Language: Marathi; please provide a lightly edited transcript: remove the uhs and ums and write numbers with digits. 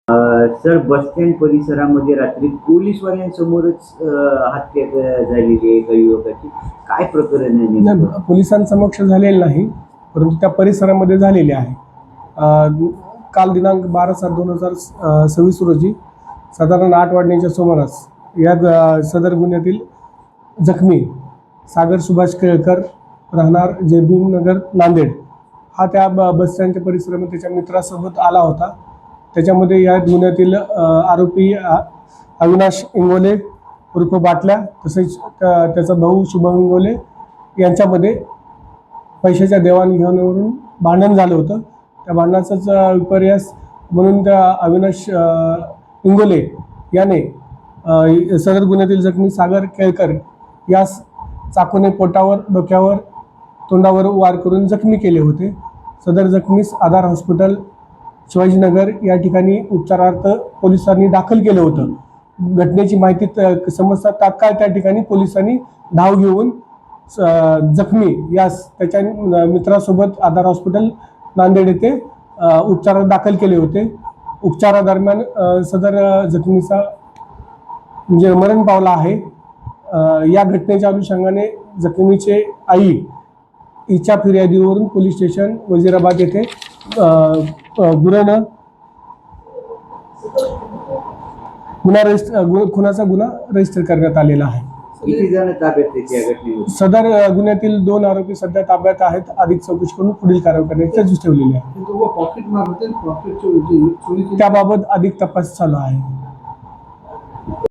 सर, बस स्टँड परिसरामध्ये रात्री पोलीसवाल्यांसमोरच हत्या झालेली आहे एका युवकाची. काय प्रकरण आहे नेमकं? नाही, पोलिसांसमक्ष झालेलं नाही, परंतु त्या परिसरामध्ये झालेले आहे. काल दिनांक 12/7/2026 रोजी साधारण 8 वाजण्याच्या सुमारास या सदर गुन्ह्यातील जखमी सागर सुभाष केळकर राहणार जयभीम नगर नांदेड हा त्या बस स्टँडच्या परिसरामध्ये त्याच्या मित्रासोबत आला होता. त्याच्यामध्ये या गुन्ह्यातील आरोपी अविनाश इंगोले उर्फ बाटल्या, तसेच त्याचा भाऊ शुभम इंगोले यांच्यामध्ये पैशाच्या देवाणघेवाणीवरून भांडण झालं होतं. त्या भांडणाचाच विपर्यास म्हणून त्या अविनाश इंगोले याने सदर गुन्ह्यातील जखमी सागर केळकर यास चाकूने पोटावर, डोक्यावर, तोंडावर वार करून जखमी केले होते. सदर जखमीस आधार हॉस्पिटल शिवाजीनगर या ठिकाणी उपचारार्थ पोलिसांनी दाखल केलं होतं. घटनेची माहिती समजता तात्काळ त्या ठिकाणी पोलिसांनी धाव घेऊन जखमी यास त्याच्या मित्रासोबत आधार हॉस्पिटल नांदेड येथे उपचारात दाखल केले होते. उपचारादरम्यान सदर जखमीचा म्हणजे मरण पावला आहे. या घटनेच्या अनुषंगाने जखमीचे आई हिच्या फिर्यादीवरून पोलीस स्टेशन वजीराबाद येथे खुनाचा गुन्हा रजिस्टर करण्यात आलेला आहे. किती जण ताब्यात त्याच्या घटनेमध्ये? सदर गुन्ह्यातील 2 आरोपी सध्या ताब्यात आहेत. अधिक चौकशी करून पुढील कारवाई करण्याचे निर्देश ठेवलेले आहे. त्याबाबत अधिक तपास चालू आहे.